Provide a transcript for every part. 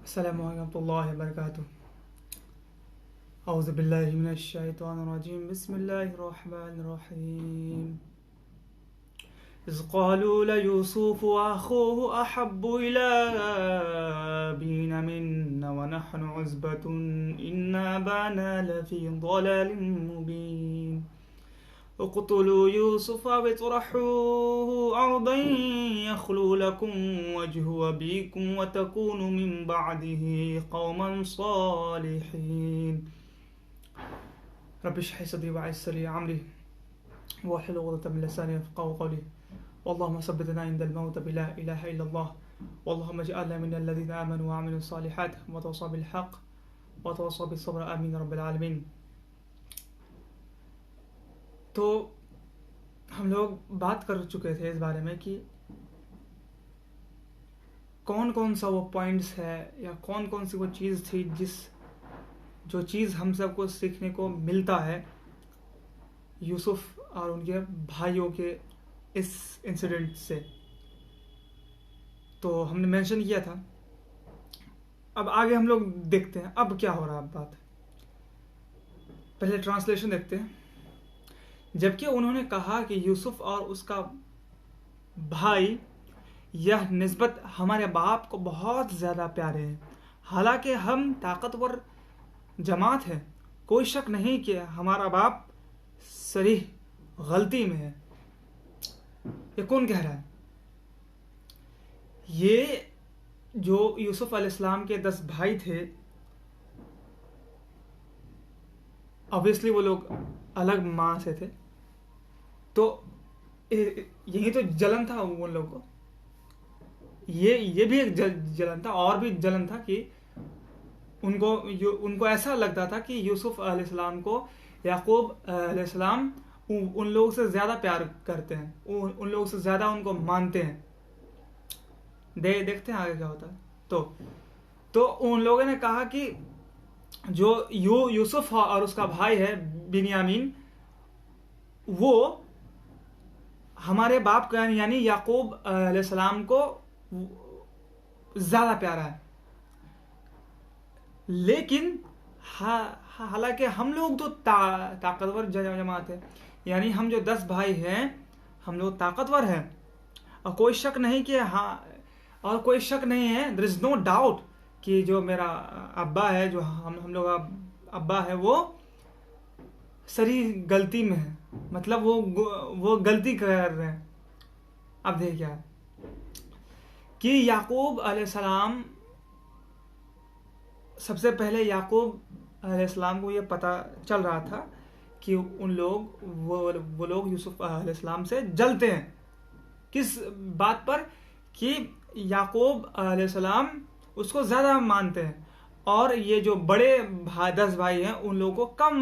अस्सलामु अलैकुम वरहमतुल्लाहि वबरकातुहू। औज़ु बिल्लाहि मिनश शैतानिर रजीम। बिस्मिल्लाहिर रहमानिर रहीम। इज़ क़ालू लयूसूफ़ु व अख़ूहु अहब्बु इला अबीना मिन्ना व नहनु उज़बतुन इन्ना अबाना लफ़ी ज़लालिम मुबीन। उक़्तुलू यूसुफ़ अव इतरहूहु अर्दन यख़्लु लकुम वजहु अबीकुम व तकूनु मिन बअदिही क़ौमन सालिहीन। रब्बि इश्रह सदरी व यस्सिर ली अमरी वहलुल उक़दतम मिन लिसानी यफ़क़हू क़ौली। वल्लाहुम्मा सब्बितना इंदल मौत बिला इलाहा इल्लल्लाह वल्लाहुम्मा इजअलना मिनल लज़ीना आमनू व अमिलुस सालिहात व तवासौ बिल हक़ व तवासौ बिस सब्र। आमीन रब्बिल आलमीन। तो हम लोग बात कर चुके थे इस बारे में कि कौन कौन सा वो पॉइंट्स है या कौन कौन सी वो चीज़ थी जो चीज़ हम सबको सीखने को मिलता है यूसुफ और उनके भाइयों के इस इंसिडेंट से। तो हमने मेंशन किया था। अब आगे हम लोग देखते हैं अब क्या हो रहा है। बात पहले ट्रांसलेशन देखते हैं। जबकि उन्होंने कहा कि यूसुफ और उसका भाई यह निस्बत हमारे बाप को बहुत ज़्यादा प्यारे हैं, हालांकि हम ताकतवर जमात हैं। कोई शक नहीं कि हमारा बाप सरीह गलती में है। ये कौन कह रहा है? ये जो यूसुफ अलैहिस्सलाम के 10 भाई थे, ऑब्वियसली वो लोग अलग माँ से थे, तो यही तो जलन था उन लोगों को। ये भी एक जलन था, और भी जलन था कि उनको ऐसा लगता था कि यूसुफ अलैहिस्सलाम को याकूब अलैहिस्सलाम उन लोगों से ज़्यादा प्यार करते हैं, उन लोगों से ज़्यादा उनको मानते हैं। देखते हैं आगे क्या होता है। तो उन लोगों ने कहा कि जो यूसुफ और उसका भाई है बिन्यामीन, वो हमारे बाप का यानी याकूब अलैहिस्सलाम को ज़्यादा प्यारा है। लेकिन हालांकि हम लोग तो ताकतवर जमात है, यानी हम जो 10 भाई हैं हम लोग ताकतवर हैं, और कोई शक नहीं कि और कोई शक नहीं है, देयर इज नो डाउट कि जो मेरा अब्बा है, जो हम लोग अब्बा है, वो सही गलती में है, मतलब वो गलती कर रहे हैं। अब देखिए क्या कि याकूब अलैहिस्सलाम, सबसे पहले याकूब अलैहिस्सलाम को ये पता चल रहा था कि वो लोग यूसुफ अलैहिस्सलाम से जलते हैं। किस बात पर? कि याकूब अलैहिस्सलाम उसको ज़्यादा मानते हैं, और ये जो बड़े 10 भाई हैं उन लोगों को कम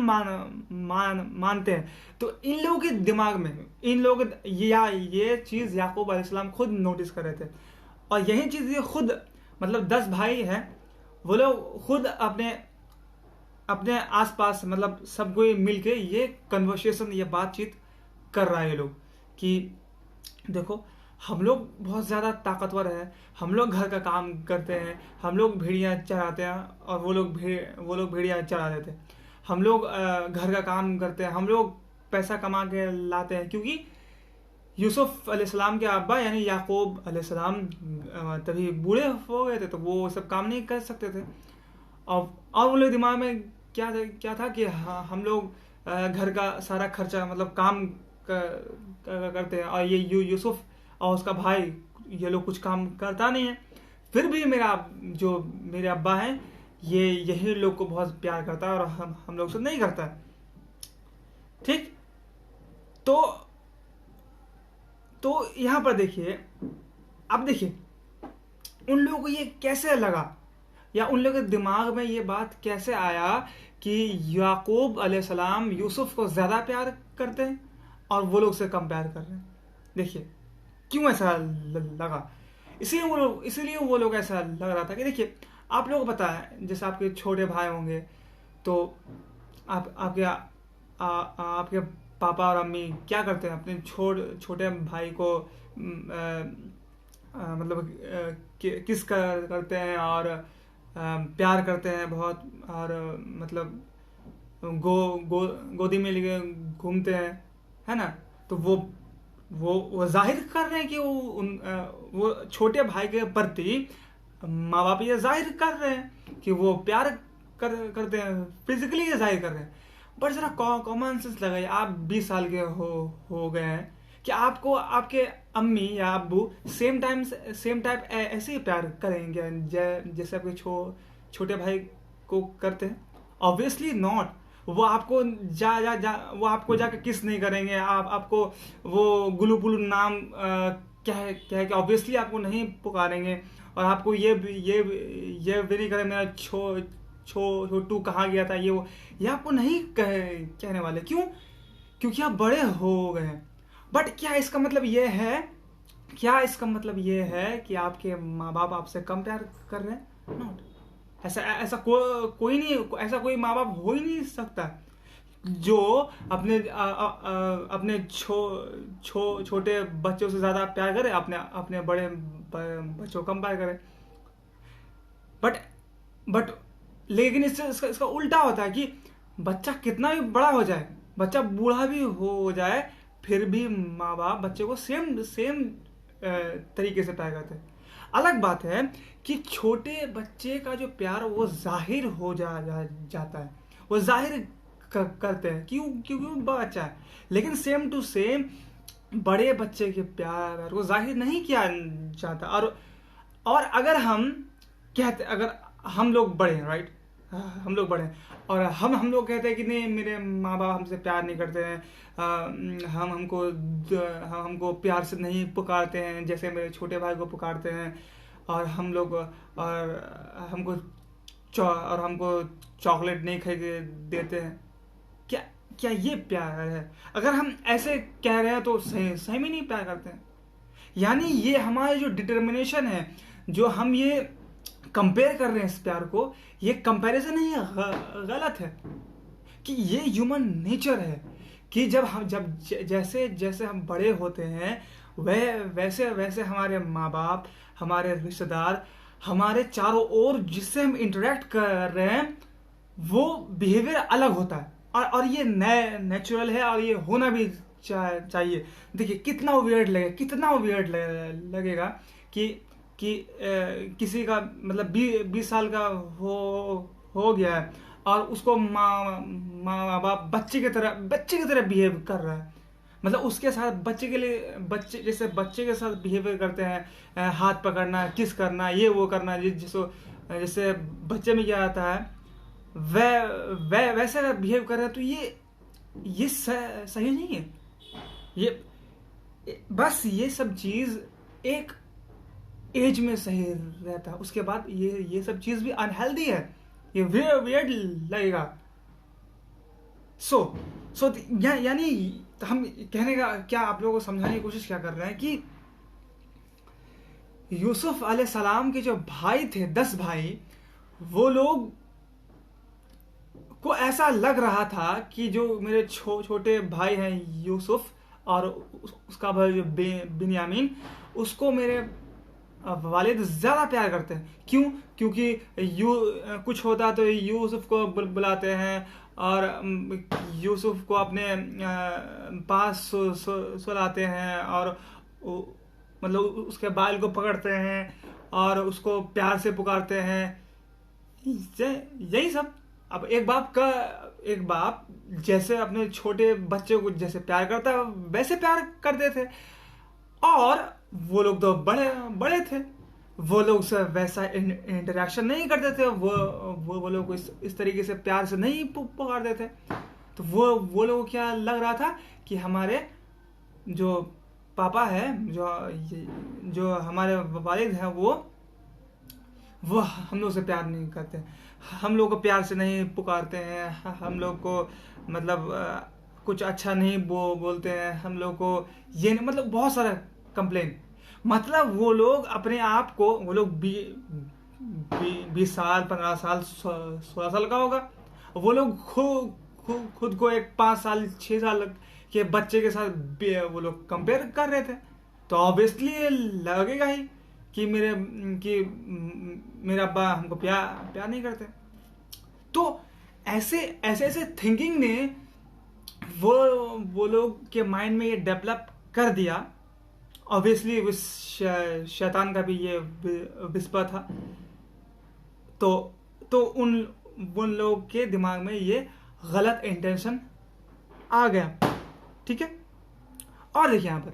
मानते हैं। तो इन लोगों के दिमाग में ये चीज़ याकूब अलैहिस्सलाम खुद नोटिस कर रहे थे, और यही चीज़ ये खुद, मतलब 10 भाई हैं, वो लोग खुद अपने आसपास, मतलब सब कोई मिलके ये कन्वर्सेशन, ये बातचीत कर रहा है ये लोग कि देखो हम लोग बहुत ज़्यादा ताकतवर हैं, हम लोग घर का काम करते हैं, हम लोग भेड़ियाँ चराते हैं और वो लोग भेड़ियाँ चरा देते हैं, हम लोग घर का काम करते हैं, हम लोग पैसा कमा के लाते हैं। क्योंकि यूसुफ अलैहिस्सलाम के अब्बा यानी याकूब अलैहिस्सलाम तभी बूढ़े हो गए थे, तो वो सब काम नहीं कर सकते थे। और वो लोग दिमाग में क्या था कि हम लोग घर का सारा खर्चा, मतलब काम करते हैं, और ये यूसुफ और उसका भाई ये लोग कुछ काम करता नहीं है, फिर भी मेरे अब्बा हैं, ये यही लोग को बहुत प्यार करता है और हम लोग से नहीं करता है। ठीक, तो यहां पर देखिए, अब देखिए उन लोगों को ये कैसे लगा, या उन लोगों के दिमाग में ये बात कैसे आया कि याकूब अलैहिस्सलाम यूसुफ को ज़्यादा प्यार करते हैं और वो लोग से कम प्यार कर रहे हैं। देखिए क्यों ऐसा लगा। इसीलिए वो लोग ऐसा लग रहा था कि देखिए, आप लोगों को पता है, जैसे आपके छोटे भाई होंगे तो आपके पापा और अम्मी क्या करते हैं, अपने छोटे भाई को मतलब किस करते हैं और प्यार करते हैं बहुत, और मतलब गोदी में लेके घूमते हैं, है ना। तो वो जाहिर कर रहे हैं कि वो छोटे भाई के प्रति माँ बाप ये जाहिर कर रहे हैं कि वो प्यार करते हैं, फिजिकली ये जाहिर कर रहे हैं। बट जरा कॉमन सेंस लगाइए, आप 20 साल के हो गए हैं, कि आपको आपके अम्मी या अब्बू सेम टाइप ऐसे ही प्यार करेंगे जैसे आपके छोटे भाई को करते हैं? Obviously not. वो आपको वो आपको जाके किस नहीं करेंगे, आपको वो गुलू गुलू नाम क्या है कि ऑब्वियसली आपको नहीं पुकारेंगे। और आपको ये भी नहीं करेंगे मेरा छोटू कहाँ गया था, ये आपको नहीं कहने वाले। क्यों? क्योंकि आप बड़े हो गए हैं। बट क्या इसका मतलब ये है कि आपके माँ बाप आपसे कम प्यार कर रहे हैं? नॉट। ऐसा कोई नहीं, ऐसा कोई माँ बाप हो ही नहीं सकता जो अपने छोटे बच्चों से ज्यादा प्यार करे, अपने बड़े बच्चों को कम प्यार करे। बट लेकिन इसका उल्टा होता है कि बच्चा कितना भी बड़ा हो जाए, बच्चा बूढ़ा भी हो जाए, फिर भी माँ बाप बच्चे को सेम तरीके से प्यार करते हैं। अलग बात है कि छोटे बच्चे का जो प्यार वो जाहिर हो जाता है, वो जाहिर करते हैं क्योंकि वो बच्चा है। लेकिन सेम टू सेम बड़े बच्चे के प्यार को जाहिर नहीं किया जाता। और अगर हम लोग बड़े हैं, राइट, हम लोग बड़े हैं, और हम लोग कहते हैं कि नहीं, मेरे माँ बाप हमसे प्यार नहीं करते हैं, हमको प्यार से नहीं पुकारते हैं जैसे मेरे छोटे भाई को पुकारते हैं, और हमको चॉकलेट नहीं खरीद देते हैं। क्या ये प्यार है? अगर हम ऐसे कह रहे हैं तो सही में नहीं प्यार करते हैं। यानी ये हमारे जो डिटर्मिनेशन है, जो हम ये कंपेयर कर रहे हैं इस प्यार को, ये कंपैरिजन ही गलत है। कि ये ह्यूमन नेचर है कि जब जैसे हम बड़े होते हैं, वैसे हमारे माँ बाप, हमारे रिश्तेदार, हमारे चारों ओर जिससे हम इंटरेक्ट कर रहे हैं, वो बिहेवियर अलग होता है। और ये नेचुरल है, और ये होना भी चाहिए। देखिए कितना वियर्ड लगेगा कि किसी का मतलब 20 साल का हो गया है, और उसको माँ बाप बच्चे की तरह बिहेव कर रहा है। मतलब उसके साथ जैसे बच्चे के साथ बिहेवियर करते हैं, हाथ पकड़ना, किस करना, ये वो करना, जैसे बच्चे में क्या आता है वैसे अगर बिहेव कर रहे हैं, तो ये सही नहीं है। ये सब चीज एक एज में सही रहता है, उसके बाद ये सब चीज भी अनहेल्दी है, ये वियर्ड लगेगा। यानी हम कहने का क्या, आप लोगों को समझाने की कोशिश क्या कर रहे हैं कि यूसुफ अलैहिस्सलाम के जो भाई थे, 10 भाई, वो लोग को ऐसा लग रहा था कि जो मेरे छोटे भाई हैं यूसुफ, और उसका भाई जो बिन्यामीन, उसको मेरे वालिद ज्यादा प्यार करते हैं। क्यों? क्योंकि कुछ होता तो यूसुफ को बुलाते हैं, और यूसुफ को अपने पास सुलाते हैं, और मतलब उसके बाल को पकड़ते हैं, और उसको प्यार से पुकारते हैं, यही सब। अब एक बाप जैसे अपने छोटे बच्चे को जैसे प्यार करता है, वैसे प्यार करते थे। और वो लोग तो बड़े थे, वो लोग से वैसा इंटरेक्शन नहीं करते थे, वो लोग को इस तरीके से प्यार से नहीं पुकारते थे। तो वो लोग को क्या लग रहा था कि हमारे जो पापा है, जो हमारे वालिद हैं, वो हम लोग से प्यार नहीं करते, हम लोग को प्यार से नहीं पुकारते हैं, हम लोग को मतलब कुछ अच्छा नहीं बोलते हैं, हम लोग को ये नहीं, मतलब बहुत सारा कंप्लेन। मतलब वो लोग अपने आप को, वो लोग 20 साल, 15 साल, 16 साल का होगा, वो लोग खुद को एक 5 साल, 6 साल के बच्चे के साथ वो लोग कंपेयर कर रहे थे। तो ऑब्वियसली लगेगा ही कि मेरा अब्बा हमको प्यार नहीं करते। तो ऐसे ऐसे ऐसे थिंकिंग ने वो लोग के माइंड में ये डेवलप कर दिया। ऑब्वियसली उस शैतान का भी ये विस्पर था। तो उन लोग के दिमाग में ये गलत इंटेंशन आ गया। ठीक है। और देखिए यहाँ पर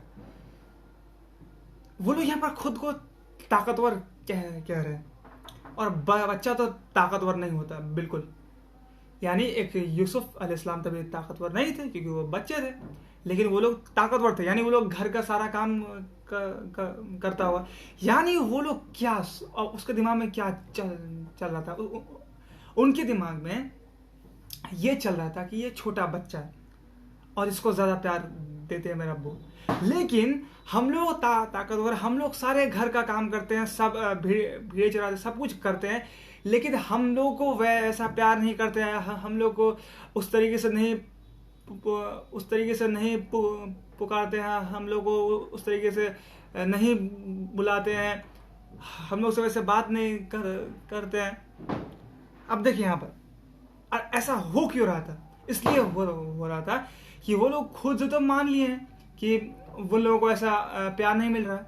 वो लोग यहाँ पर खुद को ताकतवर कह रहे हैं, और बच्चा तो ताकतवर नहीं होता बिल्कुल। यानी एक यूसुफ अलैहिस्सलाम तभी ताकतवर नहीं थे क्योंकि वो बच्चे थे, लेकिन वो लोग ताकतवर थे। यानी वो लोग घर का सारा काम करता हुआ, यानी वो लोग क्या, उसके दिमाग में क्या चल रहा था, उनके दिमाग में ये चल रहा था कि ये छोटा बच्चा है और इसको ज़्यादा प्यार देते हैं मेरा अब्बू। लेकिन हम लोग ताकतवर, हम लोग सारे घर का काम करते हैं, सब भीड़ चराते, सब कुछ करते हैं, लेकिन हम लोग को वैसा प्यार नहीं करते हैं। हम लोग को उस तरीके से नहीं पुकारते हैं, हम लोग को उस तरीके से नहीं बुलाते हैं, हम लोग से वैसे बात नहीं करते हैं। अब देखिए यहाँ पर ऐसा हो क्यों रहा था? इसलिए हो रहा था कि वो लोग खुद तो मान लिए हैं कि वो लोगों को ऐसा प्यार नहीं मिल रहा है,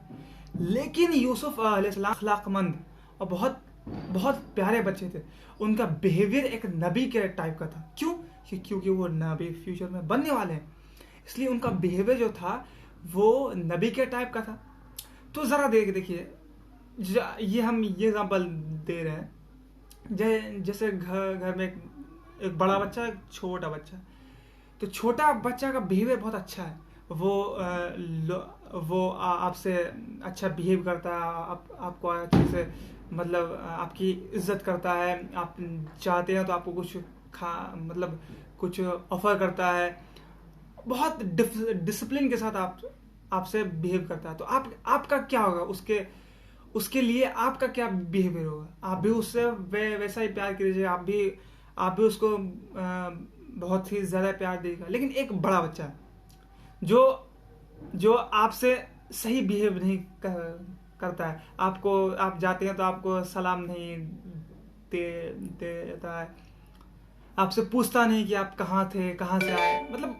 लेकिन यूसुफ अलैहिस्सलाम अखलाकमंद और बहुत बहुत प्यारे बच्चे थे। उनका बिहेवियर एक नबी के टाइप का था। क्यों? क्योंकि वो नबी फ्यूचर में बनने वाले हैं, इसलिए उनका बिहेवियर जो था वो नबी के टाइप का था। तो ज़रा देखिए, ये हम ये एग्जांपल दे रहे हैं, जैसे घर में एक बड़ा बच्चा, एक छोटा बच्चा। तो छोटा बच्चा का बिहेवियर बहुत अच्छा है, वो आपसे अच्छा बिहेव करता है, आपको अच्छे से मतलब आपकी इज्जत करता है, आप चाहते हैं तो आपको कुछ ऑफर करता है, बहुत डिसिप्लिन के साथ आपसे बिहेव करता है। तो आपका क्या होगा उसके लिए? आपका क्या बिहेवियर होगा? आप भी उससे वैसा ही प्यार कीजिए, आप भी उसको बहुत ही ज़्यादा प्यार देगा। लेकिन एक बड़ा बच्चा जो आपसे सही बिहेव नहीं करता है, आप जाते हैं तो आपको सलाम नहीं देता है, आपसे पूछता नहीं कि आप कहाँ थे, कहाँ से आए, मतलब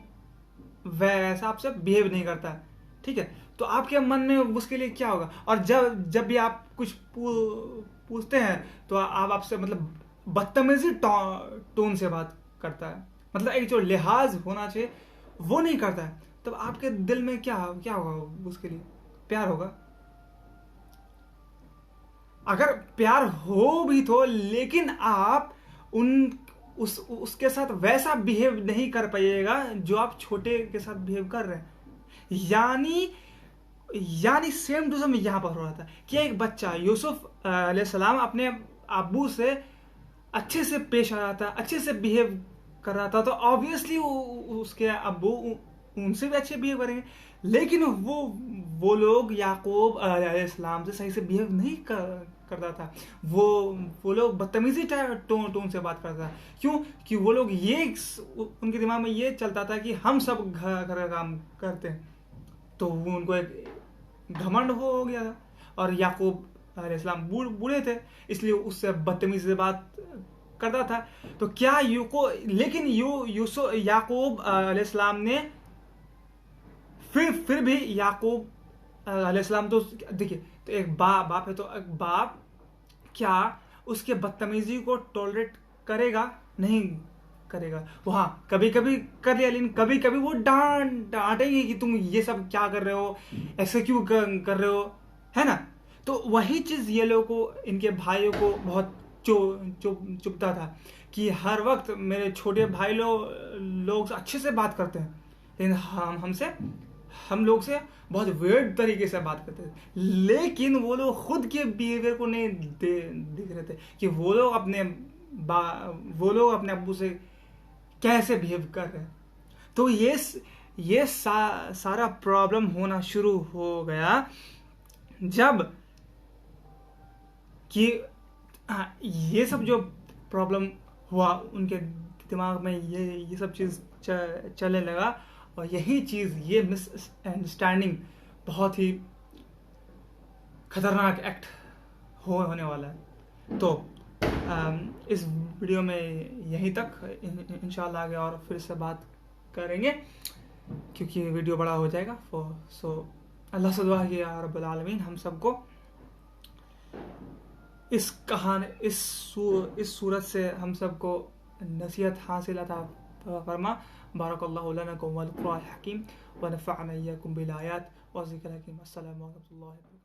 वैसा आपसे बिहेव नहीं करता है। ठीक है। तो आपके मन में उसके लिए क्या होगा? और जब भी आप कुछ पूछते हैं तो आपसे मतलब बदतमीजी टोन से बात करता है, मतलब एक जो लिहाज होना चाहिए वो नहीं करता है। तब आपके दिल में क्या होगा? उसके लिए प्यार होगा। अगर प्यार हो भी तो, लेकिन आप उसके साथ वैसा बिहेव नहीं कर पाइएगा जो आप छोटे के साथ बिहेव कर रहे हैं। यानी सेम टू सेम यहां पर हो रहा था कि एक बच्चा यूसुफ अलैहिस्सलाम अपने अब्बू से अच्छे से पेश आ रहा था, अच्छे से बिहेव कर रहा था, तो ऑब्वियसली उसके अब्बू उनसे भी अच्छे बिहेव करेंगे। लेकिन वो लोग याकूब अलैहिस्सलाम से सही से बिहेव नहीं करता था। वो लोग बदतमीजी टोन से बात करता था। क्यों? कि वो लोग उनके दिमाग में ये चलता था कि हम सब घर का काम करते हैं, तो उनको एक घमंड हो गया था। और याकूब अलैहिस्सलाम बूढ़े थे, इसलिए उससे बदतमीजी से बात करता था। तो क्या लेकिन याकूब अलैहिस्सलाम ने फिर भी याकूब अलैहिस्सलाम, तो देखिए, तो एक बाप है, तो एक बाप क्या उसके बदतमीजी को टॉलरेट करेगा? नहीं करेगा। वो हाँ, कभी कभी कर लिया, लेकिन कभी कभी वो डांटेंगे कि तुम ये सब क्या कर रहे हो, ऐसे क्यों कर रहे हो, है ना? तो वही चीज ये लोगों को, इनके भाइयों को बहुत चुभता था कि हर वक्त मेरे छोटे भाई लोग अच्छे से बात करते हैं, लेकिन हम लोग से बहुत वेird तरीके से बात करते थे। लेकिन वो लोग खुद के बिहेवियर को नहीं देख रहे थे कि वो लोग अपने अब्बू से कैसे बिहेव कर रहे हैं। तो ये सारा प्रॉब्लम होना शुरू हो गया जब कि ये सब जो प्रॉब्लम हुआ, उनके दिमाग में ये सब चीज़ चलने लगा। और यही चीज़, ये मिसअंडरस्टैंडिंग बहुत ही खतरनाक एक्ट होने वाला है। तो इस वीडियो में यहीं तक, इंशाल्लाह आगे और फिर से बात करेंगे क्योंकि वीडियो बड़ा हो जाएगा। सो अल्लाह से दुआ है या रब्बुल आलमीन हम सबको इस कहानी इस सूरत से हम सबको नसीहत हासिल अता फरमा। बारकल्लाहु लना व लकुम वल क़ुरआन हकीम व नफ़अना इय्याकुम बिल आयात व ज़िक्रिल हकीम। अस्सलामु अलैकुम व रहमतुल्लाहि।